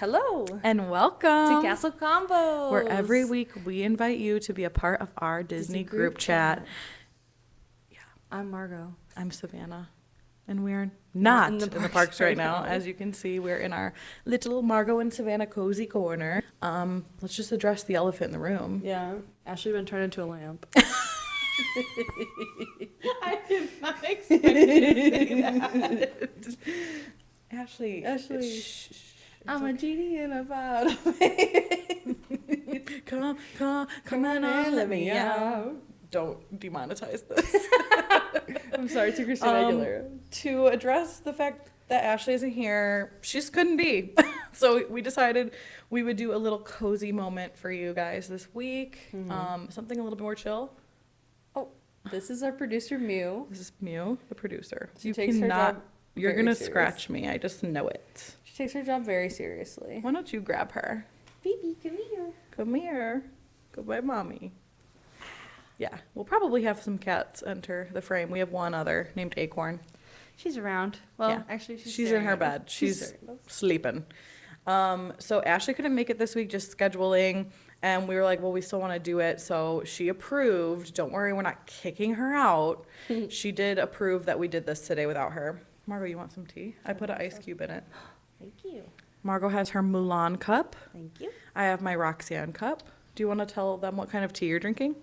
Hello And welcome to CastleConvos, where every week we invite you to be a part of our Disney group chat. Yeah. I'm Margo. I'm Savannah. And we're not in the parks right now. now. As you can see, we're in our little Margo and Savannah cozy corner. Let's just address the elephant in the room. Yeah. Ashley been turned into a lamp. I did not expect you to say that. Ashley. I'm a genie in a bottle. Come on, let me out. Don't demonetize this. I'm sorry, to Christina Aguilera. To address the fact that Ashley isn't here, she just couldn't be. So we decided we would do a little cozy moment for you guys this week. Something a little bit more chill. Oh, this is our producer, Mew. This is Mew, the producer. She takes her job You're very going to serious. scratch me. I just know it. She takes her job very seriously. Why don't you grab her? Baby, come here. Come here. Go by mommy. Yeah, we'll probably have some cats enter the frame. We have one other named Acorn. She's around. Well, Yeah. actually, She's in her bed. She's sleeping. So Ashley couldn't make it this week, just scheduling. And we were like, well, we still want to do it. So she approved. Don't worry, we're not kicking her out. She did approve that we did this today without her. Margo, you want some tea? I put an ice cube in it. Thank you. Margo has her Mulan cup. Thank you. I have my Roxanne cup. Do you want to tell them what kind of tea you're drinking?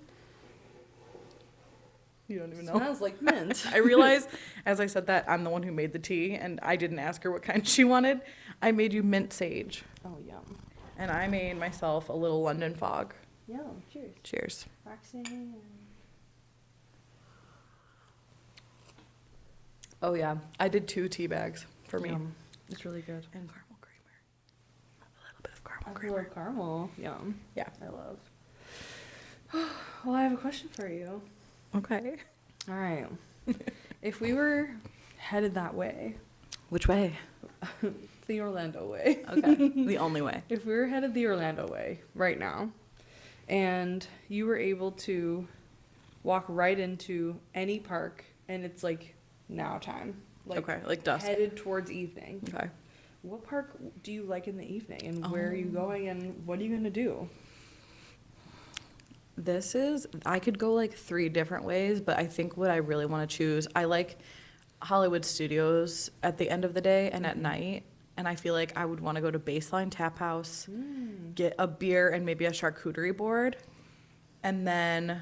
You don't even know. Smells like mint. I realized as I said that I'm the one who made the tea, and I didn't ask her what kind she wanted. I made you mint sage. Oh, yum. And I made myself a little London fog. Yum. Cheers. Cheers. Roxanne. Oh, yeah. I did 2 tea bags for me. Yum. It's really good. And caramel creamer. A little bit of caramel I creamer. love caramel. Yum. Yeah. I love. Well, I have a question for you. Okay. All right. If we were headed that way, Which way? the Orlando way. Okay. The only way. If we were headed the Orlando way right now, and you were able to walk right into any park, and it's like now time, like Okay, like dusk. headed towards evening. Okay. What park do you like in the evening, and where are you going, and what are you gonna do? I could go like 3 different ways, but I think what I really want to choose, I like Hollywood Studios at the end of the day and at night. And I feel like I would want to go to Baseline Tap House, get a beer and maybe a charcuterie board. And then,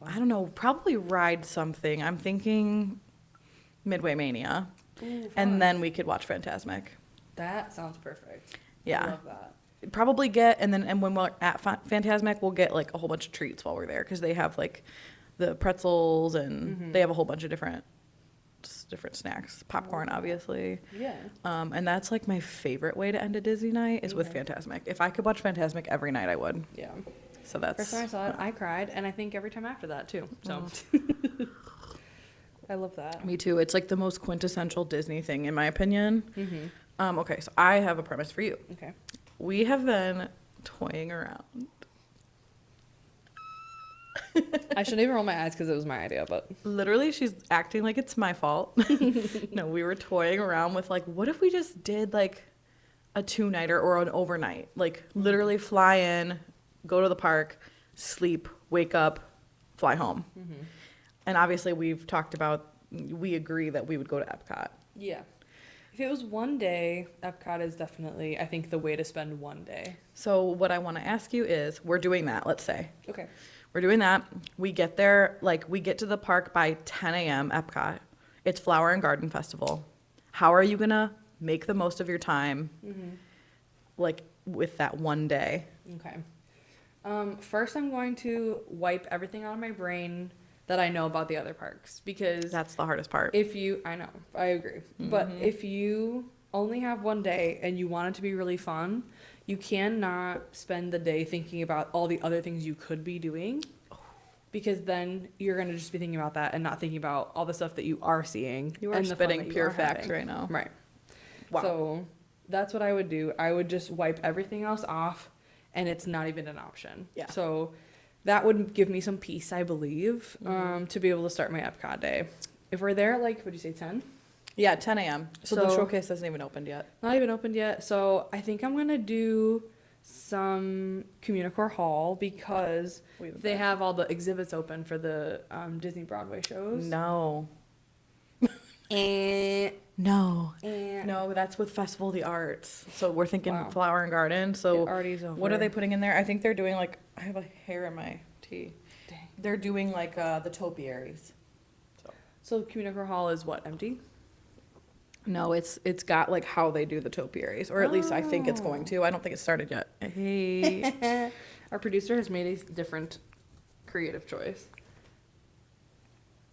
I don't know, probably ride something. I'm thinking Midway Mania. Ooh, fun. And then we could watch Fantasmic. That sounds perfect. Yeah. I love that. Probably and when we're at Fantasmic, we'll get like a whole bunch of treats while we're there, because they have like the pretzels and they have a whole bunch of different snacks, popcorn obviously. Yeah. And that's like my favorite way to end a Disney night is with Fantasmic. If I could watch Fantasmic every night, I would. Yeah. So that's First time I saw it, I cried, and I think every time after that too. So I love that. Me too. It's like the most quintessential Disney thing in my opinion. Okay, so I have a premise for you. Okay. We have been toying around. I shouldn't even roll my eyes because it was my idea, but Literally, she's acting like it's my fault. No, we were toying around with like, what if we just did like a 2-nighter or an overnight? Like literally fly in, go to the park, sleep, wake up, fly home. And obviously we've talked about, we agree that we would go to EPCOT. yeah. If it was one day, EPCOT is definitely, I think, the way to spend one day. So what I want to ask you is, we're doing that, let's say. Okay. We're doing that. We get there, like we get to the park by 10 a.m. EPCOT. It's Flower and Garden Festival. How are you going to make the most of your time, like with that one day? Okay. First, I'm going to wipe everything out of my brain that I know about the other parks, because That's the hardest part. I know, I agree. But if you only have one day and you want it to be really fun, you cannot spend the day thinking about all the other things you could be doing, because then you're going to just be thinking about that and not thinking about all the stuff that you are seeing. You are and the fun spitting that you pure are facts having. right now. Right. Wow. So that's what I would do. I would just wipe everything else off, and it's not even an option. Yeah. So that would give me some peace, I believe, to be able to start my EPCOT day. If we're there at, like, would you say 10? Yeah, 10 a.m. So the So- showcase hasn't even opened yet. Not even opened yet. So I think I'm going to do some Communicore Hall because they have all the exhibits open for the Disney Broadway shows. No. And No. and No, that's with Festival of the Arts. So we're thinking Wow. Flower and Garden. So it already is over. what are they putting in there? I think they're doing like, I have a hair in my tea. Dang. They're doing like the topiaries. So Communicore Hall is what, empty? No, it's got like how they do the topiaries, or at least I think it's going to. I don't think it started yet. Hey. Our producer has made a different creative choice.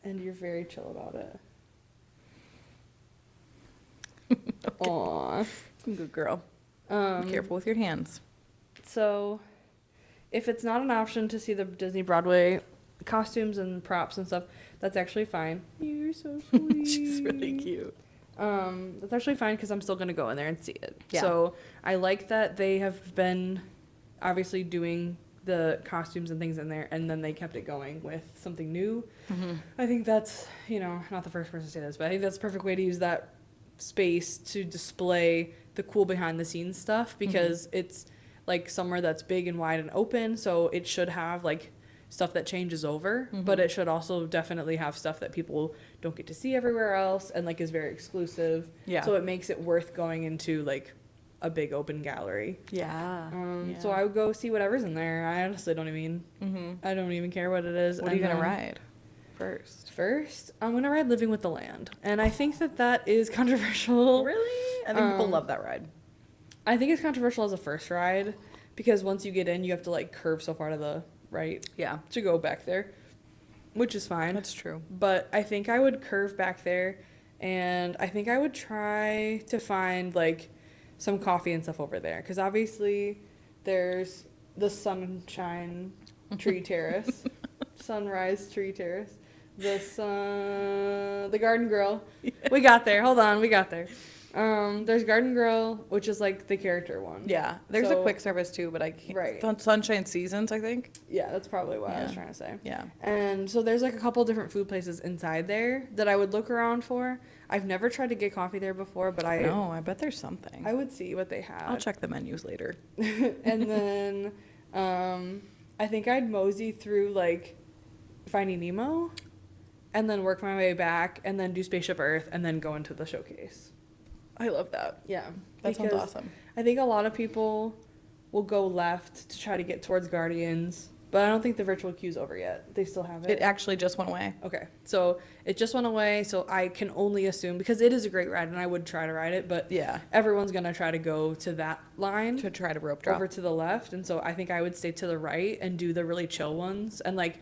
And you're very chill about it. Okay. Aw. Good girl. Be careful with your hands. So, if it's not an option to see the Disney Broadway costumes and props and stuff, that's actually fine. You're so sweet. She's really cute. That's actually fine because I'm still gonna go in there and see it. Yeah. So I like that they have been obviously doing the costumes and things in there, and then they kept it going with something new. Mm-hmm. I think that's, not the first person to say this, but I think that's a perfect way to use that space to display the cool behind the scenes stuff because it's like somewhere that's big and wide and open, so it should have like stuff that changes over, but it should also definitely have stuff that people don't get to see everywhere else and like is very exclusive. Yeah. So it makes it worth going into like a big open gallery. Yeah. So I would go see whatever's in there. I honestly don't even I don't even care what it is. What are you And gonna then ride first? First, I'm gonna ride Living with the Land, and I think that is controversial. Really? I think people love that ride. I think it's controversial as a first ride because once you get in, you have to like curve so far to the right Yeah, to go back there, which is fine. that's true. But I think I would curve back there, and I think I would try to find like some coffee and stuff over there because obviously there's the Sunshine Tree Terrace, Sunrise Tree Terrace, the Garden Grill. We got there. Hold on, we got there. There's Garden Grill, which is like the character one. Yeah, there's a So- quick service too, but I can't. Right. Sunshine Seasons, I think. Yeah, that's probably what I was Yeah. trying to say. Yeah. And so there's like a couple different food places inside there that I would look around for. I've never tried to get coffee there before, but No, I bet there's something. I would see what they had. I'll check the menus later. And then I think I'd mosey through like Finding Nemo and then work my way back and then do Spaceship Earth and then go into the showcase. I love that. Yeah. That sounds because awesome. I think a lot of people will go left to try to get towards Guardians, but I don't think the virtual queue's over yet. They still have it. It actually just went away. Okay, so it just went away, so I can only assume, because it is a great ride and I would try to ride it, but Yeah. everyone's going to try to go to that line To try to rope drop. over to the left, and so I think I would stay to the right and do the really chill ones and like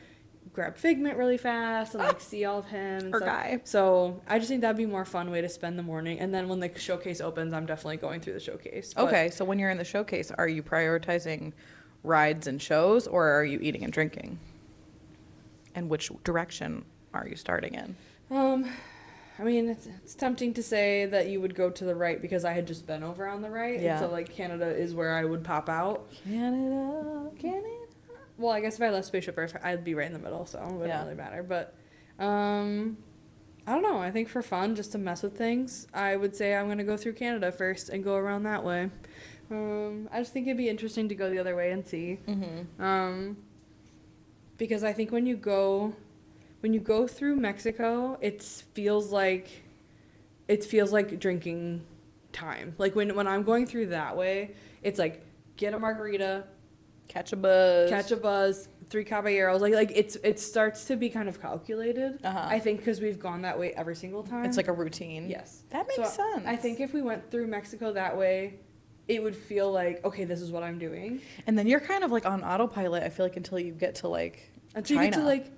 grab Figment really fast and like see all of him and Our stuff. guy. So I just think that'd be a more fun way to spend the morning, and then when the showcase opens, I'm definitely going through the showcase. But Okay, so when you're in the showcase, are you prioritizing rides and shows, or are you eating and drinking? And which direction are you starting in? I mean, it's tempting to say that you would go to the right because I had just been over on the right. Yeah. And so, like, Canada is where I would pop out. Canada. Well, I guess if I left Spaceship Earth, I'd be right in the middle, so it wouldn't Yeah. really matter. But, I don't know. I think for fun, just to mess with things, I would say I'm going to go through Canada first and go around that way. I just think it'd be interesting to go the other way and see. Mm-hmm. Because I think when you go through Mexico, it feels like drinking time. Like when I'm going through that way, it's like get a margarita, Catch a buzz. 3 caballeros. Like it starts to be kind of calculated. Uh-huh. I think because we've gone that way every single time. It's like a routine. yes. That makes sense. I think if we went through Mexico that way, it would feel like, okay, this is what I'm doing. And then you're kind of like on autopilot, I feel like, until you get to like Until China. you get to like,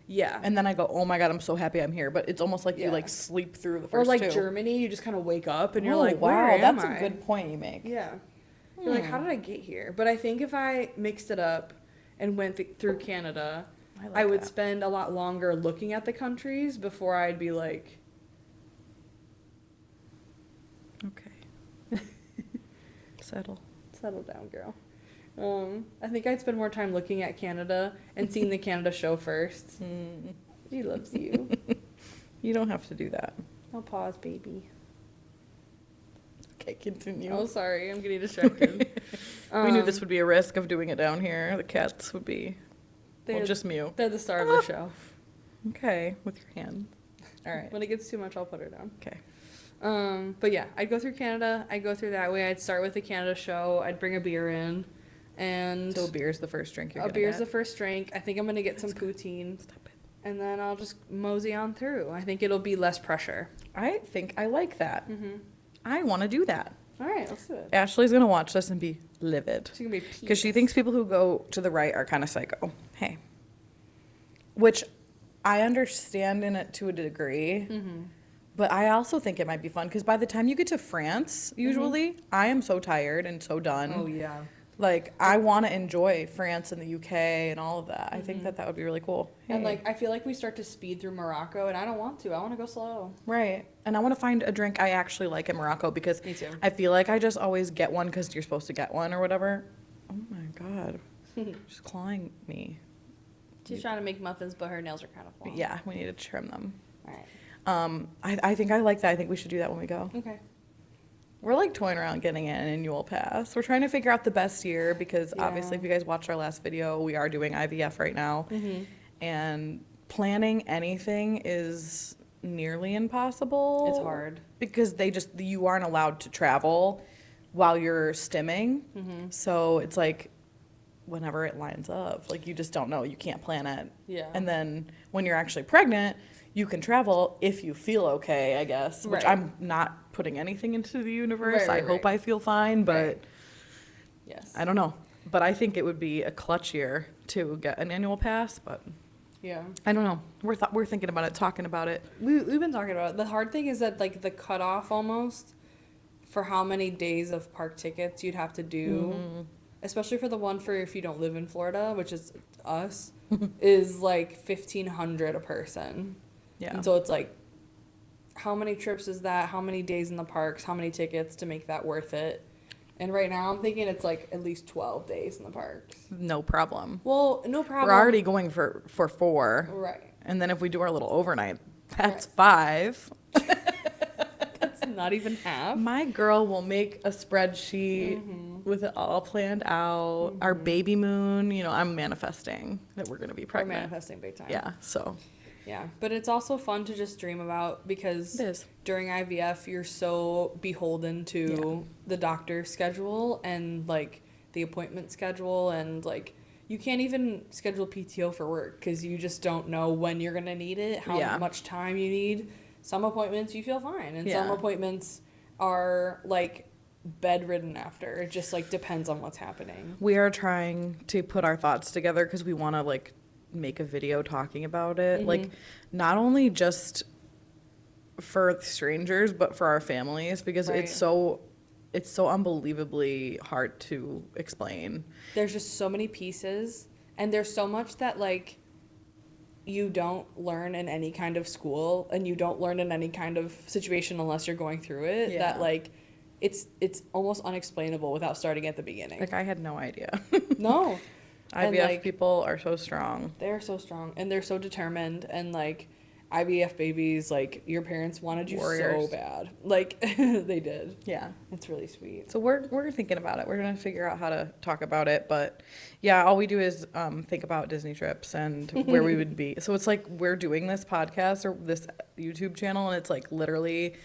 yeah. And then I go, oh my God, I'm so happy I'm here. But it's almost like Yeah. you like sleep through the Or first like two. Germany, you just kind of wake up and you're Oh, like, wow, where am that's I? a good point you make. Yeah. You're like, how did I get here? But I think if I mixed it up and went through Canada, I would that. spend a lot longer looking at the countries before I'd be like, Okay. Settle down, girl. I think I'd spend more time looking at Canada and seeing the Canada show first. He loves you. You don't have to do that. I'll pause, baby. Okay, continue. Oh, sorry, I'm getting distracted. We knew this would be a risk of doing it down here. The cats would be, well, They're- just mew. They're the star of the show. Okay, with your hand. All right. When it gets too much, I'll put her down. Okay. But yeah, I'd go through Canada. I'd go through that way. I'd start with the Canada show. I'd bring a beer in, and So beer's the first drink you're a gonna beer's get? the first drink. I think I'm gonna get some poutine, Stop it. and then I'll just mosey on through. I think it'll be less pressure. I think I like that. Mm-hmm. I want to do that. All right, let's do it. Ashley's gonna watch this and be livid She's gonna be because she thinks people who go to the right are kind of psycho. Hey, which I understand in it to a degree, Mm-hmm. but I also think it might be fun because by the time you get to France, usually I am so tired and so done. Oh yeah. Like I want to enjoy France and the UK and all of that. I think that would be really cool. And Hey. like, I feel like we start to speed through Morocco, and I don't want to. I want to go slow. Right. And I want to find a drink I actually like in Morocco because Me too. I feel like I just always get one because you're supposed to get one or whatever. Oh my God. She's clawing me. She's trying to make muffins, but her nails are kind of long. Yeah, we need to trim them. All right. I think I like that. I think we should do that when we go. Okay. We're like toying around getting an annual pass. We're trying to figure out the best year because obviously Yeah. if you guys watched our last video, we are doing IVF right now. Mm-hmm. And planning anything is nearly impossible. It's hard. Because you aren't allowed to travel while you're stimming. Mm-hmm. So it's like whenever it lines up, like you just don't know. You can't plan it. Yeah. And then when you're actually pregnant, you can travel if you feel okay, I guess. Which Right. I'm not putting anything into the universe. Right, I hope right. I feel fine, but Right. Yes. I don't know. But I think it would be a clutch year to get an annual pass, but Yeah. I don't know. We're thinking about it, talking about it. We've been talking about it. The hard thing is that, like, the cutoff almost for how many days of park tickets you'd have to do, especially for the one for if you don't live in Florida, which is us, is like 1,500 a person. Yeah. And so it's like, how many trips is that? How many days in the parks? How many tickets to make that worth it? And right now I'm thinking it's like at least 12 days in the parks. No problem. Well, no problem. We're already going for 4. Right. And then if we do our little overnight, that's 5. That's not even half. My girl will make a spreadsheet with it all planned out. Our baby moon, I'm manifesting that we're going to be We're pregnant. manifesting big time. Yeah, so Yeah, but it's also fun to just dream about because it is. during IVF you're so beholden to the doctor's schedule and like the appointment schedule, and like you can't even schedule PTO for work because you just don't know when you're gonna need it, how much time you need. Some appointments you feel fine, and some appointments are like bedridden after. It just like depends on what's happening. We are trying to put our thoughts together because we want to like make a video talking about it, like not only just for strangers but for our families because Right. it's so unbelievably hard to explain. There's just so many pieces, and there's so much that like you don't learn in any kind of school, and you don't learn in any kind of situation unless you're going through it, that like it's almost unexplainable without starting at the beginning. Like I had no idea. No. And, IVF like, people are so strong. they're so strong, and they're so determined, and like IVF babies, like your parents wanted you Warriors. so bad. Like they did. Yeah. It's really sweet. So we're thinking about it. We're gonna figure out how to talk about it, but yeah, all we do is think about Disney trips and where we would be. So it's like we're doing this podcast or this YouTube channel, and it's like literally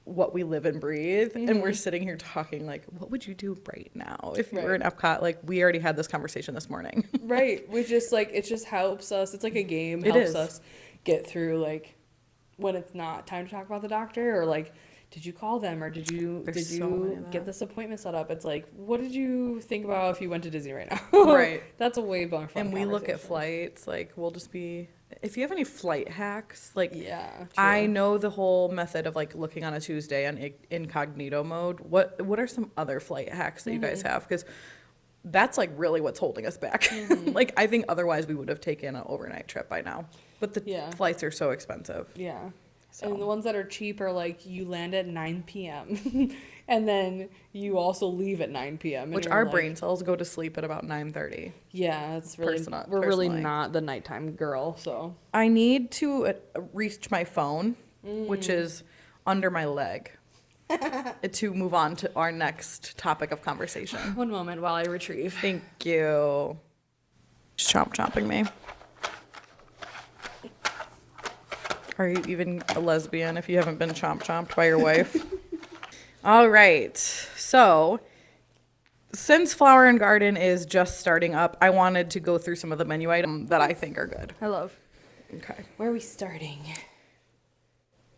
what we live and breathe, and we're sitting here talking like, what would you do right now if you were in Epcot? Like we already had this conversation this morning. Right. We just like, it just helps us. It's like a game. It Helps is. us get through like when it's not time to talk about the doctor, or like, did you call them, or did you There's so many of get that. this appointment set up? It's like, what did you think about if you went to Disney right now? Right. That's a way more fun And we look at conversation. flights, like we'll just be, if you have any flight hacks, like Yeah. True. I know the whole method of like looking on a Tuesday on incognito mode. What are some other flight hacks that you guys have? Because that's like really what's holding us back. Like I think otherwise we would have taken an overnight trip by now. But the flights are so expensive. Yeah. So. And the ones that are cheap are like you land at 9 p.m. and then you also leave at 9 p.m. and Which you're our like, brain cells go to sleep at about 9:30. Yeah, it's really Personally. we're really not the nighttime girl, so I need to reach my phone, which is under my leg to move on to our next topic of conversation. One moment while I retrieve. Thank you. Chomping me. Are you even a lesbian if you haven't been chomped by your wife? All right. So, since Flower and Garden is just starting up, I wanted to go through some of the menu items that I think are good. I love. Okay. Where are we starting?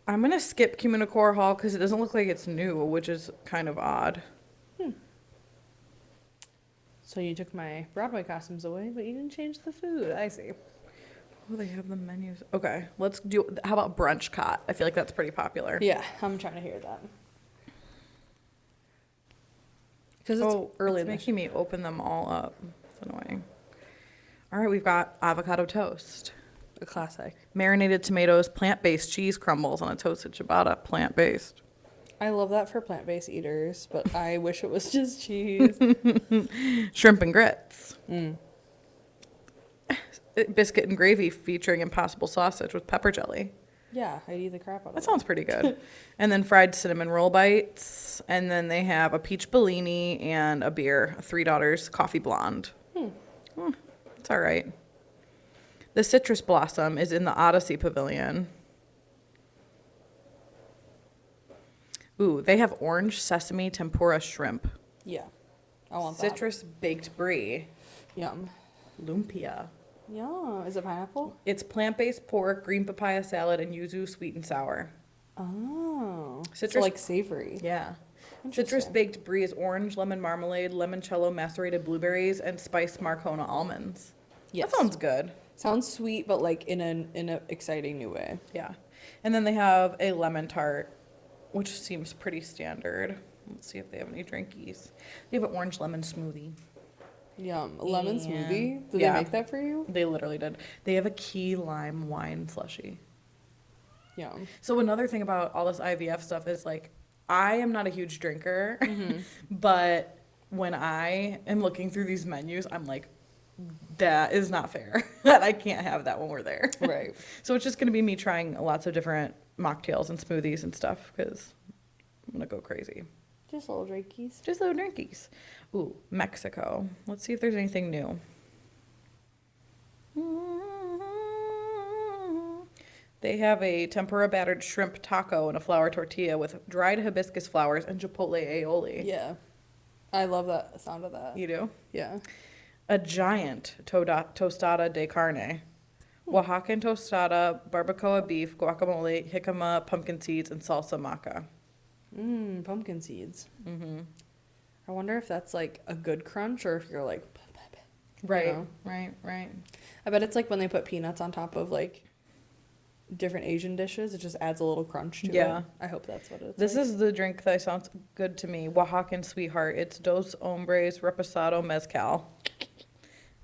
I'm going to skip Communicore Hall because it doesn't look like it's new, which is kind of odd. So you took my Broadway costumes away, but you didn't change the food. I see. Oh, they have the menus. Okay, let's do, how about Brunch Cot? I feel like that's pretty popular. Yeah, I'm trying to hear that. Because it's early. It's making me open them all up. It's annoying. All right, we've got avocado toast. A classic. Marinated tomatoes, plant-based cheese crumbles on a toasted ciabatta, plant-based. I love that for plant-based eaters, but I wish it was just cheese. Shrimp and grits. Biscuit and gravy featuring impossible sausage with pepper jelly. Yeah, I'd eat the crap out of That sounds pretty good. And then fried cinnamon roll bites. And then they have a peach Bellini and a beer, a Three Daughters Coffee Blonde. It's all right. The citrus blossom is in the Odyssey Pavilion. Ooh, they have orange sesame tempura shrimp. Yeah, I want Citrus baked brie. that. Yum. Lumpia. Yeah, is it pineapple? It's plant-based pork, green papaya salad, and yuzu sweet and sour. Oh, Citrus- so like savory. Yeah. Interesting. Citrus baked brie is orange, lemon marmalade, limoncello macerated blueberries, and spiced Marcona almonds. Yes. That sounds good. Sounds sweet, but like in a exciting new way. Yeah. And then they have a lemon tart, which seems pretty standard. Let's see if they have any drinkies. They have an orange lemon smoothie. Yum. A lemon And- smoothie? Did yeah. they make that for you? They literally did. They have a key lime wine slushie. Yum. So another thing about all this IVF stuff is like, I am not a huge drinker, but when I am looking through these menus, I'm like, that is not fair. That I can't have that when we're there. Right. So it's just going to be me trying lots of different mocktails and smoothies and stuff because I'm going to go crazy. Just little drinkies. Just little drinkies. Ooh, Mexico. Let's see if there's anything new. They have a tempura battered shrimp taco and a flour tortilla with dried hibiscus flowers and chipotle aioli. Yeah. I love that sound of that. You do? Yeah. A giant tostada de carne. Oaxacan tostada, barbacoa beef, guacamole, jicama, pumpkin seeds, and salsa maca. Pumpkin seeds. I wonder if that's like a good crunch or if you're like, Right, you know? right. I bet it's like when they put peanuts on top of like different Asian dishes, it just adds a little crunch to Yeah. it. I hope that's what it's This like. is the drink that sounds good to me. Oaxacan Sweetheart. It's Dos Hombres Reposado Mezcal.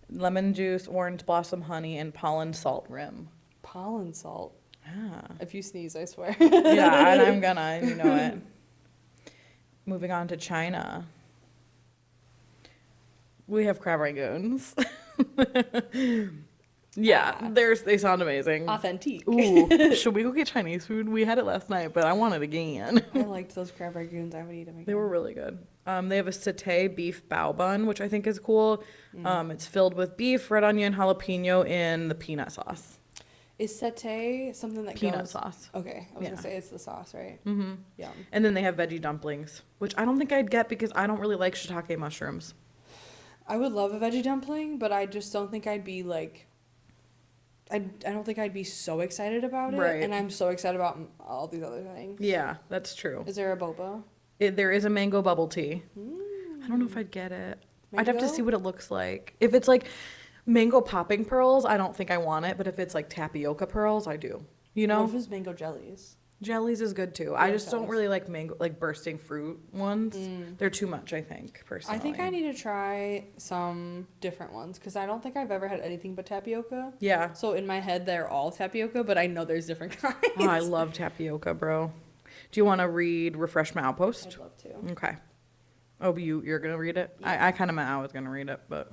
Lemon juice, orange blossom honey, and pollen salt rim. Pollen salt. Ah. If you sneeze, I swear. Yeah, and I'm gonna, you know it. Moving on to China. We have crab rangoons. Yeah, they sound amazing. Authentique. Ooh, should we go get Chinese food? We had it last night, but I want it again. I liked those crab rangoons. I would eat them again. They were really good. They have a satay beef bao bun, which I think is cool. It's filled with beef, red onion, jalapeno, and the peanut sauce. Is satay something that Peanut goes... sauce. Okay, I was Yeah. gonna say it's the sauce, right? Mm-hmm. Yum. And then they have veggie dumplings, which I don't think I'd get because I don't really like shiitake mushrooms. I would love a veggie dumpling, but I just don't think I'd be like... I don't think I'd be so excited about it. Right. And I'm so excited about all these other things. Yeah, that's true. Is there a boba? There is a mango bubble tea. I don't know if I'd get it. I'd have to Mango? see what it looks like. If it's like mango popping pearls, I don't think I want it. But if it's like tapioca pearls, I do. You know? What if it's mango jellies? Jellies is good too. I Yeah, just don't jellies. really like mango, like bursting fruit ones. They're too much, I think, personally. I think I need to try some different ones because I don't think I've ever had anything but tapioca. Yeah. So in my head, they're all tapioca, but I know there's different kinds. Oh, I love tapioca, bro. Do you want to read Refreshment Outpost? I'd love to. Okay. Oh, you're going to read it? Yeah. I kind of meant I was going to read it, but...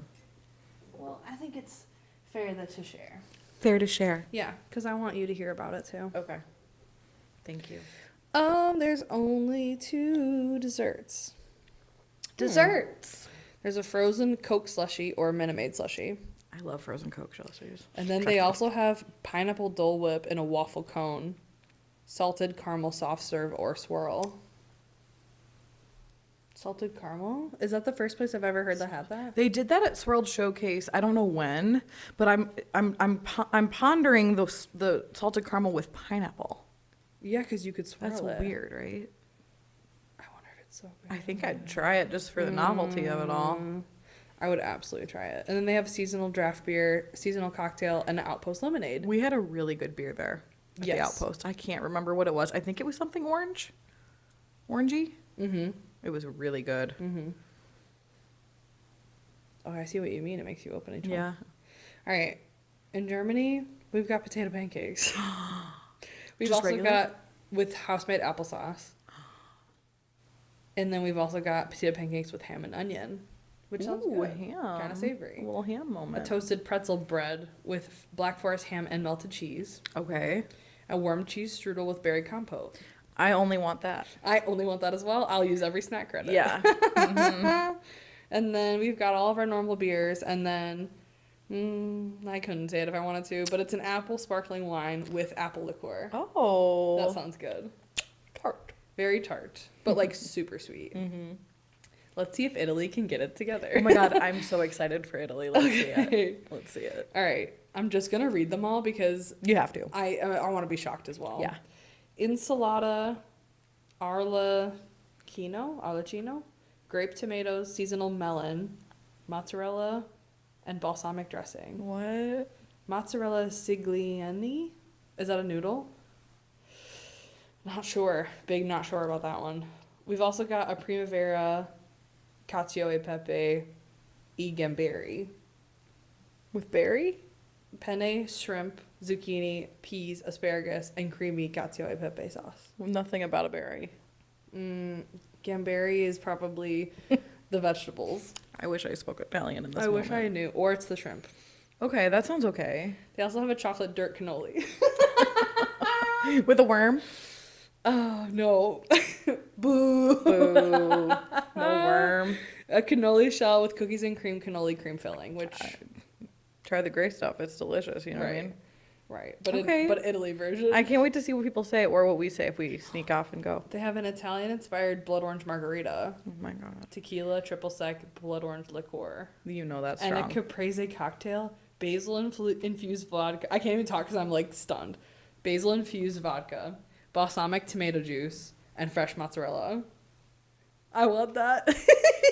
Well, I think it's fair to share. Fair to share. Yeah, because I want you to hear about it too. Okay. Thank you. There's only 2 desserts. Desserts. There's a frozen Coke slushie or a Minute Maid slushie. I love frozen Coke slushies. And then they also have pineapple Dole Whip in a waffle cone, salted caramel soft serve or swirl. Salted caramel? Is that the first place I've ever heard that had that? They did that at Swirled Showcase. I don't know when, but I'm pondering the salted caramel with pineapple. Yeah, because you could swirl That's it. weird, right? I wonder if it's so good. I think I'd try it just for the novelty of it all. I would absolutely try it. And then they have seasonal draft beer, seasonal cocktail, and an Outpost lemonade. We had a really good beer there at the Outpost. I can't remember what it was. I think it was something orange. Orangey? Mm-hmm. It was really good. Mm-hmm. Oh, I see what you mean. It makes you open each one. Yeah. All right. In Germany, we've got potato pancakes. We've Just also regular? got with house-made applesauce. And then we've also got potato pancakes with ham and onion, which sounds Ooh, good. ham. Kind of savory. A little ham A moment. toasted pretzel bread with Black Forest ham and melted cheese. Okay. A warm cheese strudel with berry compote. I only want that. I only want that as well. I'll use every snack credit. Yeah. And then we've got all of our normal beers, and then I couldn't say it if I wanted to, but it's an apple sparkling wine with apple liqueur. Oh. That sounds good. tart. Very tart, but like super sweet. Mm-hmm. Let's see if Italy can get it together. Oh my god, I'm so excited for Italy. Let's see it. Let's see it. All right, I'm just gonna read them all because You have to. I want to be shocked as well. Yeah. Insalata, arlecchino, grape tomatoes, seasonal melon, mozzarella, and balsamic dressing. What? Mozzarella sigliani? Is that a noodle? Not sure. Big not sure about that one. We've also got a primavera cacio e pepe e gamberi. With berry? Penne, shrimp, zucchini, peas, asparagus, and creamy cacio e pepe sauce. Nothing about a berry. Gamberi is probably the vegetables. I wish I spoke Italian in this I wish moment. I knew. Or it's the shrimp. Okay, that sounds okay. They also have a chocolate dirt cannoli. With a worm? Oh, no. Boo. Boo. No worm. A cannoli shell with cookies and cream cannoli cream filling, which... Try the gray stuff. It's delicious, you know what I Right. mean? Right. But Okay. but Italy version. I can't wait to see what people say or what we say if we sneak off and go. They have an Italian-inspired blood orange margarita, Oh my god. tequila, triple sec, blood orange liqueur, You know that's and strong. a caprese cocktail, basil-infused vodka. I can't even talk because I'm like stunned. Basil-infused vodka, balsamic tomato juice, and fresh mozzarella. I want that.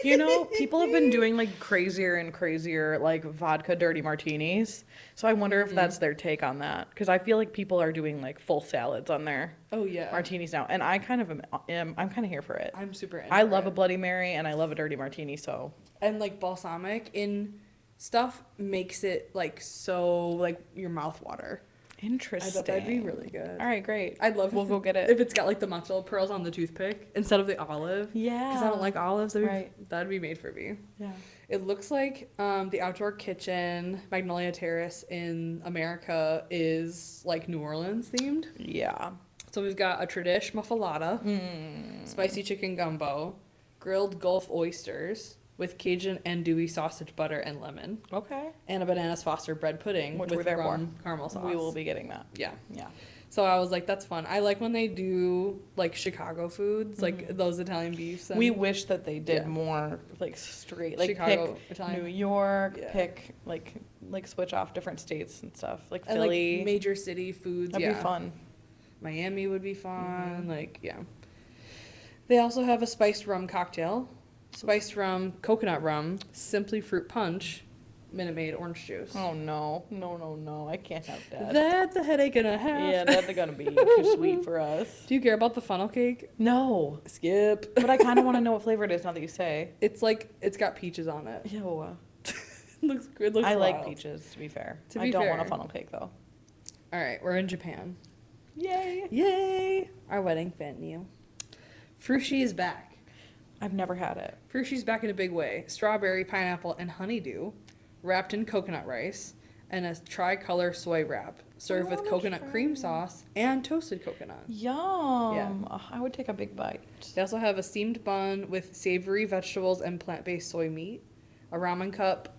You know, people have been doing like crazier and crazier like vodka dirty martinis. So I wonder if that's their take on that because I feel like people are doing like full salads on their Oh yeah. martinis now, and I kind of I'm kind of here for it. I'm super into I love it. a Bloody Mary and I love a dirty martini. So And like balsamic in stuff makes it like so like your mouth water. I interesting. thought that'd be really good. All right, great. I'd love. We'll if go get it. if it's got like the mozzarella pearls on the toothpick instead of the olive. Yeah. Because I don't like olives. Right. That'd be made for me. Yeah. It looks like the outdoor kitchen Magnolia Terrace in America is like New Orleans themed. Yeah. So we've got a tradish muffalata, spicy chicken gumbo, grilled Gulf oysters with Cajun andouille sausage butter and lemon, Okay. and a bananas Foster bread pudding Which with we're there rum caramel sauce. We will be getting that. Yeah. Yeah. So I was like, that's fun. I like when they do like Chicago foods, like those Italian beefs. And We wish that they did Yeah. more like straight, like Chicago pick Italian. New York, Yeah. pick like switch off different states and stuff, like and Philly. like major city foods. That'd Yeah. be fun. Miami would be fun. Like, yeah. They also have a spiced rum cocktail, spiced rum, coconut rum, simply fruit punch, Minute Maid orange juice. Oh no, no! I can't have that. That's a headache and a half. Yeah, that's gonna be too sweet for us. Do you care about the funnel cake? No, Skip. but I kind of want to know what flavor it is now that you say. It's like it's got peaches on it. Ew. Looks good. Looks I like wild. peaches. To be fair, To I be don't want a fair. funnel cake though. All right, we're in Japan. Yay! Yay! Our wedding venue. Frushi is back. I've never had it. Frushi's back in a big way. Strawberry, pineapple, and honeydew, wrapped in coconut rice, and a tricolor soy wrap. served with coconut cream sauce and toasted coconut. Yum. Oh, I would take a big bite. They also have a steamed bun with savory vegetables and plant-based soy meat, a ramen cup,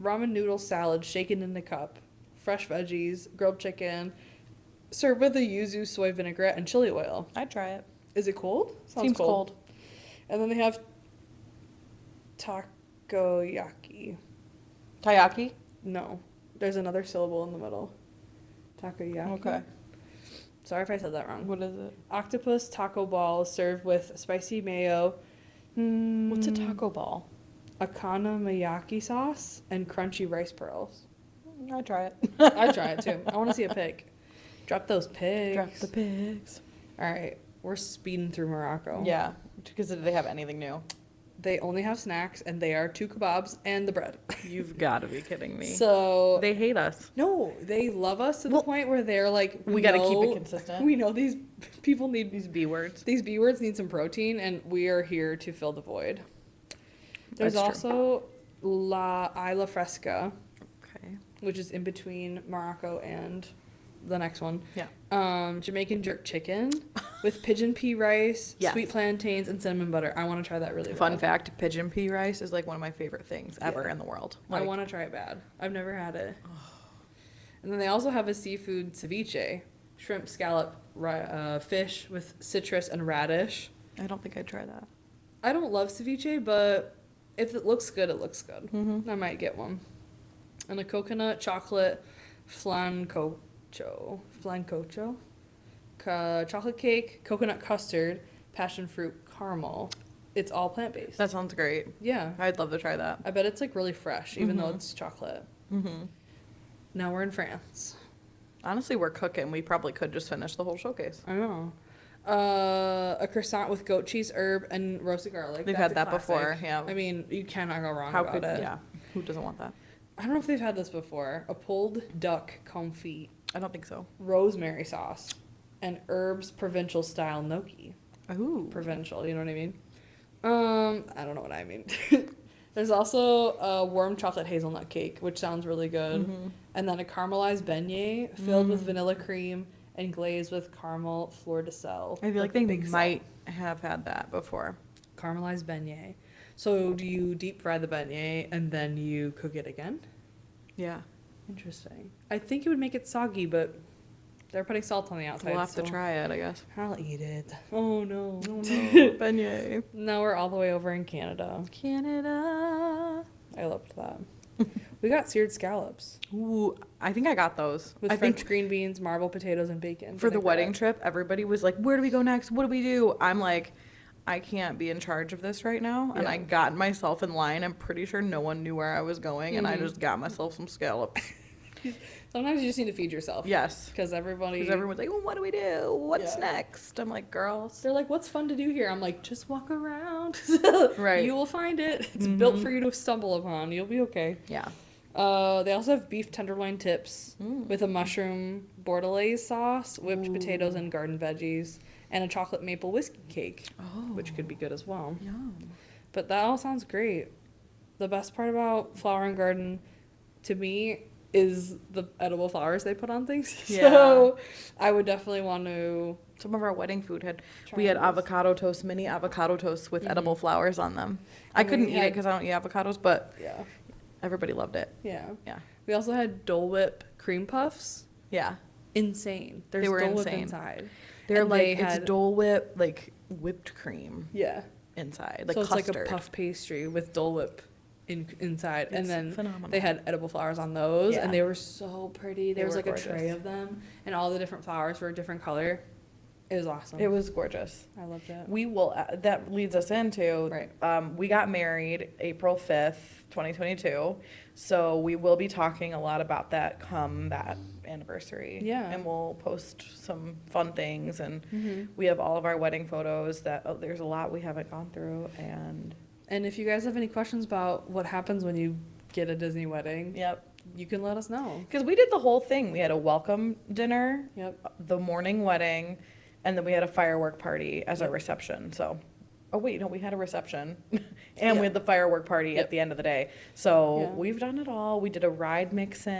ramen noodle salad shaken in the cup, fresh veggies, grilled chicken, served with a yuzu soy vinaigrette and chili oil. I'd try it. Is it cold? Seems cold. And then they have takoyaki. Taiyaki? No, there's another syllable in the middle. Takoyaki. Okay. Sorry if I said that wrong. What is it? Octopus taco ball served with spicy mayo. What's a taco ball? Okonomiyaki sauce and crunchy rice pearls. I'd try it. I'd try it too. I want to see a pig. Drop those pigs. Drop the pigs. All right, we're speeding through Morocco. Yeah, because did they have anything new? They only have snacks, and they are 2 kebabs and the bread. You've got to be kidding me. So They hate us. no, they love us to the point where they're like, We got to keep know- it consistent. We know these people need These B words. These B words need some protein, and we are here to fill the void. There's That's true. also La Isla Fresca, Okay. which is in between Morocco and the next one. Yeah. Jamaican jerk chicken with pigeon pea rice, Yes. sweet plantains, and cinnamon butter. I want to try that really bad. Fun fact, pigeon pea rice is like one of my favorite things ever Yeah. in the world. I want to try it bad. I've never had it. And then they also have a seafood ceviche, shrimp, scallop, fish with citrus and radish. I don't think I'd try that. I don't love ceviche, but if it looks good, it looks good. Mm-hmm. I might get one. And a coconut chocolate flancocho. Chocolate cake, coconut custard, passion fruit caramel. It's all plant-based. That sounds great. Yeah. I'd love to try that. I bet it's like really fresh, even though Mhm. it's chocolate. Mm-hmm. Now we're in France. Honestly, we're cooking. We probably could just finish the whole showcase. I know. A croissant with goat cheese, herb, and roasted garlic. They've That's had a that classic. before, yeah. I mean, you cannot go wrong How about could, it. yeah. Who doesn't want that? I don't know if they've had this before. A pulled duck confit, I don't think so. rosemary sauce, and herbs provincial style gnocchi. Ooh. Provincial, you know what I mean? I don't know what I mean. There's also a warm chocolate hazelnut cake, which sounds really good. Mhm. And then a caramelized beignet filled with vanilla cream and glazed with caramel fleur de sel. I feel like they big salt. might have had that before. Caramelized beignet. So do you deep fry the beignet and then you cook it again? Yeah. Interesting. I think it would make it soggy, but they're putting salt on the outside. We'll have to so try it, I guess. I'll eat it. Oh no. Oh no, beignet. Now we're all the way over in Canada. Canada. I loved that. We got seared scallops Ooh, I think I got those. with I French think green beans, marble potatoes, and bacon. for the wedding vinaigrette. trip, everybody was like, where do we go next? What do we do? I'm like, I can't be in charge of this right now. And Yeah. I got myself in line. I'm pretty sure no one knew where I was going. And I Mhm. just got myself some scallops. Sometimes you just need to feed yourself. Yes. Because everybody. Because everyone's like, well, what do we do? What's Yeah. next? I'm like, girls. They're like, what's fun to do here? I'm like, just walk around. Right. You will find it. It's built Mhm. for you to stumble upon. You'll be okay. Yeah. They also have beef tenderloin tips with a mushroom bordelaise sauce, whipped potatoes, and garden veggies, and a chocolate maple whiskey cake, Oh. which could be good as well. Yum. But that all sounds great. The best part about Flower and Garden, to me, is the edible flowers they put on things. Yeah. So I would definitely want to. Some of our wedding food Try we had those. avocado toast, mini avocado toast with Mhm. edible flowers on them. I And we couldn't eat it had- because I don't eat avocados, but Yeah. everybody loved it. Yeah. Yeah. We also had Dole Whip cream puffs. Yeah. Insane. There's were Dole Whip insane. inside. They're And like, they it's had- Dole Whip, like whipped cream Yeah. inside, like so it's custard. like a puff pastry with Dole Whip inside, and It's then phenomenal. they had edible flowers on those, Yeah. and they were so pretty. They There was were like a tray gorgeous. of them, and all the different flowers were a different color. It was awesome. It was gorgeous. I loved it. We will, that leads us into, Right. We got married April 5th, 2022. So we will be talking a lot about that come that anniversary. Yeah. And we'll post some fun things. And Mhm. we have all of our wedding photos there's a lot we haven't gone through. And if you guys have any questions about what happens when you get a Disney wedding, Yep. you can let us know. Because we did the whole thing. We had a welcome dinner, Yep. the morning wedding, and then we had a firework party as our Yep. reception. So, oh wait, no, we had a reception And Yeah. we had the firework party Yep. at the end of the day. So Yeah. we've done it all. We did a ride mix-in.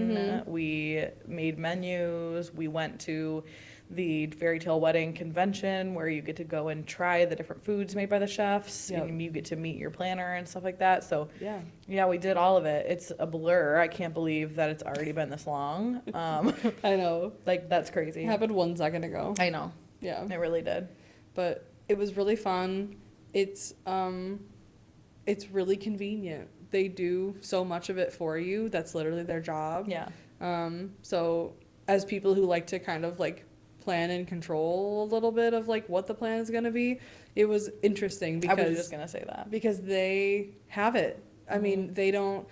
Mhm. We made menus. We went to the Fairytale Wedding convention where you get to go and try the different foods made by the chefs. Yep. And you get to meet your planner and stuff like that. So Yeah. yeah, we did all of it. It's a blur. I can't believe that it's already been this long. I know. Like, that's It crazy. happened 1 second ago. I know. Yeah. It really did. But it was really fun. It's really convenient. They do so much of it for you. That's literally their job. Yeah. So as people who like to kind of like plan and control a little bit of like what the plan is going to be, it was interesting I was because just going to say that. because they have it. I mean, they don't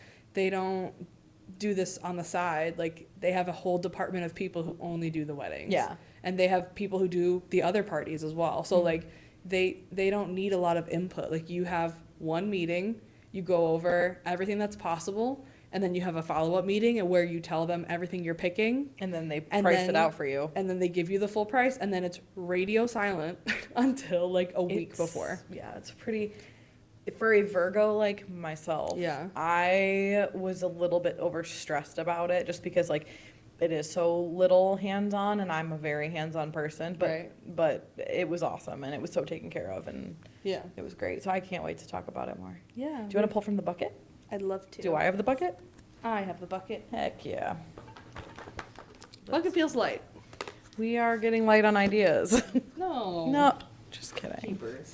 do this on the side. Like they have a whole department of people who only do the weddings. Yeah. And they have people who do the other parties as well. So like they don't need a lot of input. Like you have one meeting, you go over everything that's possible, and then you have a follow-up meeting and where you tell them everything you're picking, And then they And price then- it out for you. and then they give you the full price, and then it's radio silent until like a week It's- before. Yeah, it's pretty. For a Virgo like myself, Yeah. I was a little bit overstressed about it just because like it is so little hands-on and I'm a very hands-on person, but Right. but it was awesome and it was so taken care of and Yeah. it was great. So I can't wait to talk about it more. Yeah. Do you want to pull from the bucket? I'd love to. Do I have the bucket? I have the bucket. Heck yeah. Bucket feels light. We are getting light on ideas. No. No, just kidding. Keepers.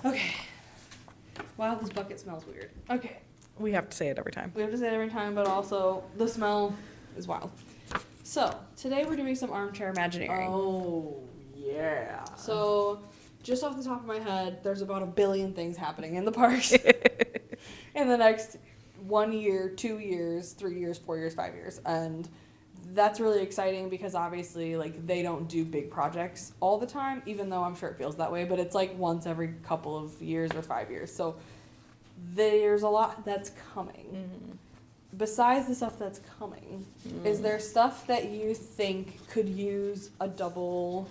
Okay. Wow, this bucket smells weird. Okay. We have to say it every time. We have to say it every time, but also the smell is wild. So, today we're doing some armchair imagineering. Oh, yeah. So, just off the top of my head, there's about 1 billion things happening in the parks in the next 1 year, 2 years, 3 years, 4 years, 5 years. And that's really exciting because obviously, like, they don't do big projects all the time, even though I'm sure it feels that way, but it's like once every couple of years or 5 years. So, there's a lot that's coming. Besides the stuff that's coming, is there stuff that you think could use a double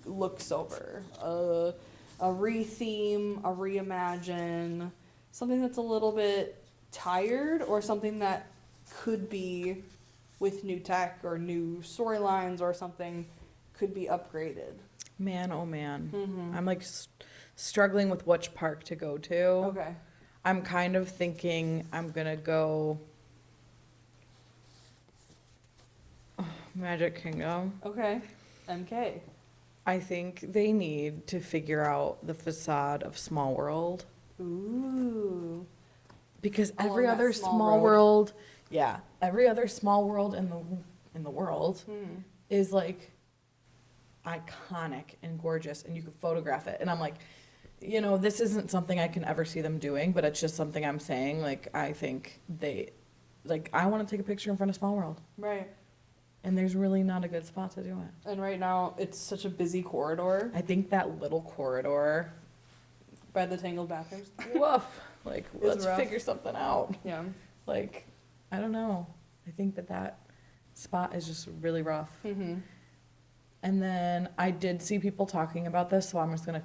looks over? A re-theme, a reimagine, something that's a little bit tired, or something that could be with new tech or new storylines or something could be upgraded? Man, oh man. Mm-hmm. I'm like struggling with which park to go to. Okay. I'm kind of thinking I'm gonna go Magic Kingdom. Okay. MK. I think they need to figure out the facade of Small World Ooh. because Along every that other small small road. world, yeah, every other small world in the world Hmm. is like iconic and gorgeous and you can photograph it. And I'm like, you know, this isn't something I can ever see them doing, but it's just something I'm saying. Like, I think I want to take a picture in front of Small World. Right. And there's really not a good spot to do it. And right now, it's such a busy corridor I think that little corridor, by the Tangled bathrooms. woof, like, It's let's rough. figure something out. Yeah. Like, I don't know. I think that spot is just really rough. Mm-hmm. And then I did see people talking about this, so I'm just gonna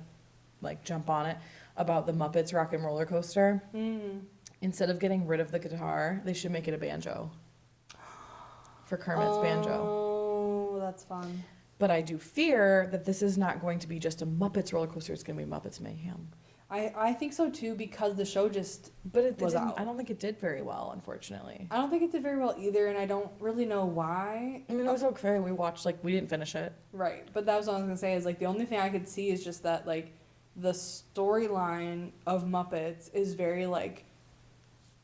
like jump on it, about the Muppets Rock and Roller Coaster. Mm. Instead of getting rid of the guitar, they should make it a banjo. For Kermit's banjo. Oh, that's fun. But I do fear that this is not going to be just a Muppets roller coaster, it's gonna be Muppets Mayhem. I think so too, because the show just, But it Was didn't, out. I don't think it did very well, unfortunately. I don't think it did very well either, and I don't really know why. I mean, it was okay. We watched, like, we didn't finish it. Right, but that was what I was gonna say, is like the only thing I could see is just that like the storyline of Muppets is very like,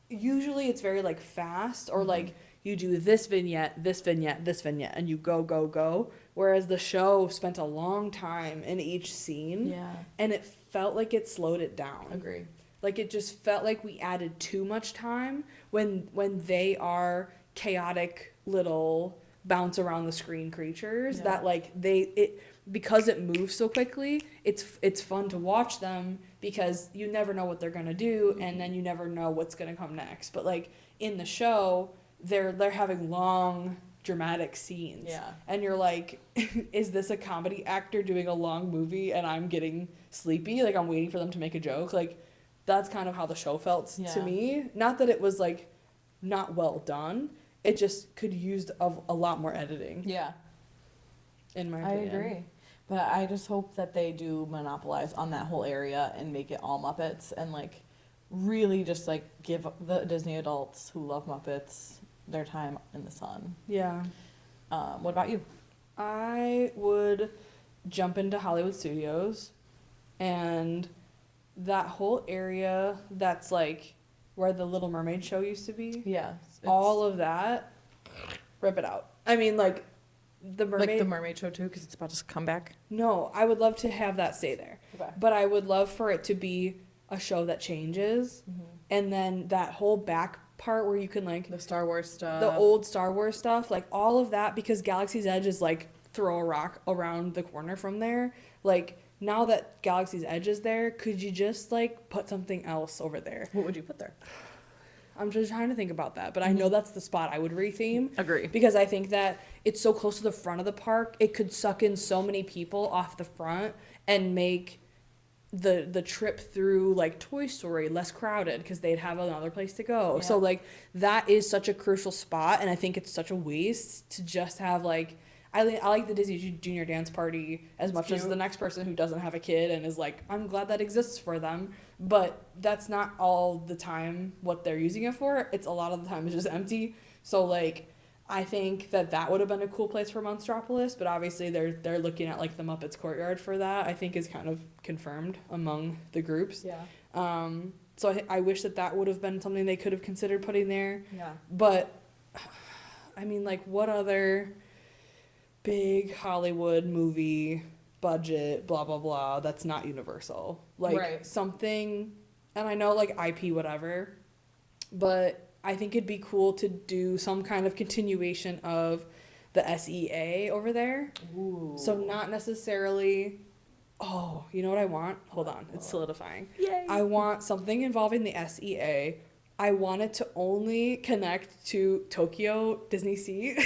usually it's very like fast, or like you do this vignette, this vignette, this vignette, and you go, go, go. Whereas the show spent a long time in each scene, Yeah. and it felt like it slowed it down. Agree. Like it just felt like we added too much time when they are chaotic little bounce around the screen creatures, Yeah. that like because it moves so quickly, it's fun to watch them because you never know what they're gonna do, and then you never know what's gonna come next. But like in the show, they're having long dramatic scenes, Yeah. and you're like, is this a comedy actor doing a long movie and I'm getting sleepy? Like I'm waiting for them to make a joke. Like that's kind of how the show felt to Yeah. me. Not that it was like not well done. It just could use a lot more editing, Yeah. in my I opinion. agree. But I just hope that they do monopolize on that whole area and make it all Muppets and like really just like give the Disney adults who love Muppets their time in the sun. Yeah. What about you? I would jump into Hollywood Studios and that whole area that's like where the Little Mermaid show used to be. Yeah. All of that, rip it out. I mean, like, the mermaid. Like the Mermaid show too, because it's about to come back. No, I would love to have that stay there. Okay. But I would love for it to be a show that changes. Mm-hmm. And then that whole back part where you can, like, The Star Wars stuff. the old Star Wars stuff, like, all of that, because Galaxy's Edge is, like, throw a rock around the corner from there. Like, now that Galaxy's Edge is there, could you just, like, put something else over there? What would you put there? I'm just trying to think about that, but I know that's the spot I would retheme. Agree. Because I think that it's so close to the front of the park, it could suck in so many people off the front and make the trip through like Toy Story less crowded because they'd have another place to go. Yeah. So like that is such a crucial spot, and I think it's such a waste to just have like I like the Disney Junior Dance Party as much as cute. the next person who doesn't have a kid and is like, I'm glad that exists for them. But that's not all the time what they're using it for. It's a lot of the time it's just empty. So like I think that would have been a cool place for Monstropolis, but obviously they're looking at like the Muppets Courtyard for that. I think is kind of confirmed among the groups. Yeah. So I wish that would have been something they could have considered putting there. Yeah. But I mean, like, what other big Hollywood movie budget, blah blah blah, that's not Universal? Like Right. something, and I know like IP whatever, but I think it'd be cool to do some kind of continuation of the SEA over there. Ooh. So not necessarily. Oh, you know what I want? Hold on, it's solidifying. Yay. I want something involving the SEA. I want it to only connect to Tokyo Disney Sea.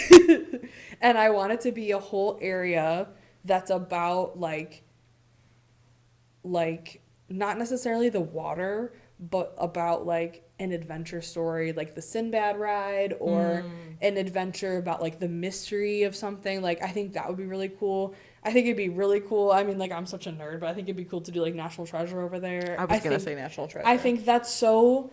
And I want it to be a whole area that's about like not necessarily the water, but about like an adventure story, like the Sinbad ride, or an adventure about like the mystery of something. Like I think that would be really cool. I think it'd be really cool. I mean, like, I'm such a nerd, but I think it'd be cool to do like National Treasure over there. I was gonna say National Treasure. I think that's so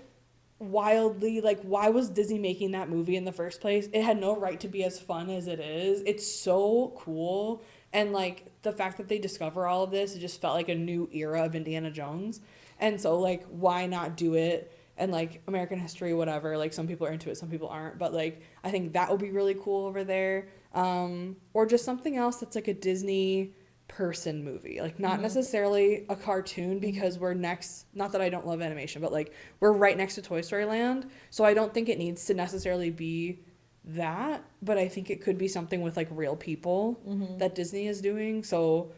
wildly, like, why was Disney making that movie in the first place? It had no right to be as fun as it is. It's so cool. And like the fact that they discover all of this, it just felt like a new era of Indiana Jones. And so like, why not do it? And like American history, whatever, like some people are into it, some people aren't, but like I think that would be really cool over there. Or just something else that's like a Disney person movie, like not necessarily a cartoon, because we're next, not that I don't love animation, but like we're right next to Toy Story Land, so I don't think it needs to necessarily be that, but I think it could be something with like real people that Disney is doing. So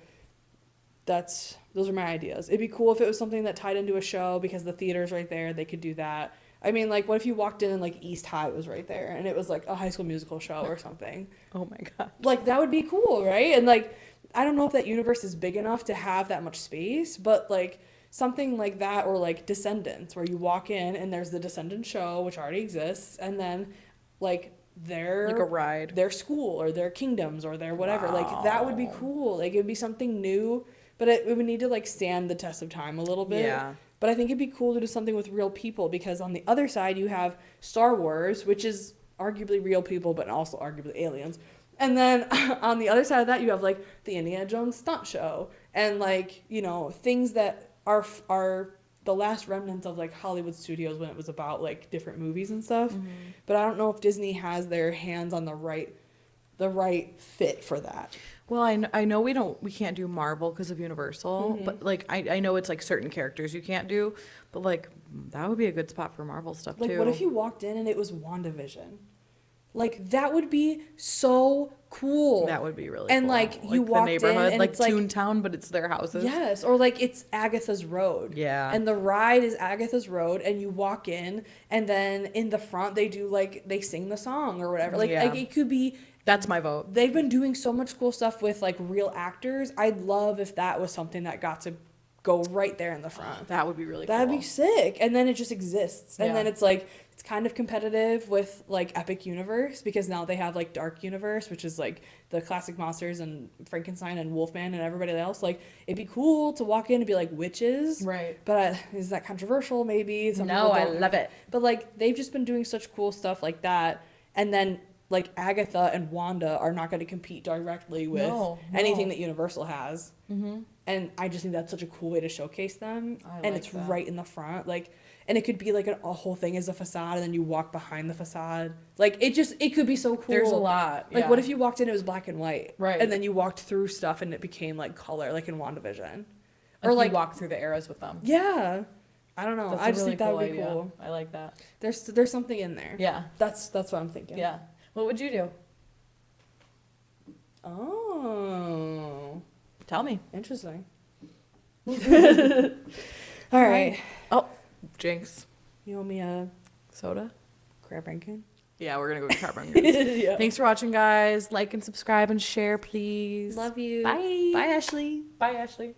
those are my ideas. It'd be cool if it was something that tied into a show, because the theater's right there, they could do that. I mean, like, what if you walked in and like East High was right there and it was like a High School Musical show or something? Oh my god. Like, that would be cool, right? And like, I don't know if that universe is big enough to have that much space, but like something like that, or like Descendants, where you walk in and there's the Descendants show, which already exists, and then like their Like a ride. their school or their kingdoms or their whatever. Like that would be Wow. cool. Like it'd be something new, but it would need to like stand the test of time a little bit. Yeah. But I think it'd be cool to do something with real people, because on the other side you have Star Wars, which is arguably real people, but also arguably aliens. And then on the other side of that, you have like the Indiana Jones stunt show, and like, you know, things that are the last remnants of like Hollywood studios when it was about like different movies and stuff. But I don't know if Disney has their hands on the right fit for that. Well, I know we can't do Marvel because of Universal, but like I know it's like certain characters you can't do, but like that would be a good spot for Marvel stuff Like, too. what if you walked in and it was WandaVision? Like, that would be so cool. That would be really And cool. like you the walked in neighborhood, and like it's like, Toontown, but it's their houses. yes, or like it's Agatha's Road. Yeah. And the ride is Agatha's Road, and you walk in, and then in the front they do like, they sing the song or whatever. Like, Yeah. like it could be. That's my vote. They've been doing so much cool stuff with like real actors. I'd love if that was something that got to go right there in the front. That would be really That'd cool. be sick. And then it just exists. And Yeah. then it's like, it's kind of competitive with like Epic Universe because now they have like Dark Universe, which is like the classic monsters and Frankenstein and Wolfman and everybody else. Like, it'd be cool to walk in and be like witches. Right. But is that controversial? Maybe. Some No, people I don't. love it. But like, they've just been doing such cool stuff like that. And then like Agatha and Wanda are not going to compete directly with anything that Universal has. Mm-hmm. And I just think that's such a cool way to showcase them. I And like it's that. right in the front. Like, and it could be like a whole thing as a facade, and then you walk behind the facade. Like, it could be so cool. There's a lot. Like, yeah. what if you walked in, it was black and white? Right. And then you walked through stuff and it became like color, like in WandaVision. or like walk through the eras with them? Yeah. I don't know. That's I a just really think that cool would be idea. cool. I like that. There's something in there. Yeah. That's what I'm thinking. Yeah. What would you do? Oh. Tell me. Interesting. All right. Oh, Jinx. You owe me a Soda? crab rankin? Yeah, we're gonna go to Carbon. Yeah. Thanks for watching, guys. Like and subscribe and share, please. Love you. Bye. Bye, Ashley. Bye, Ashley.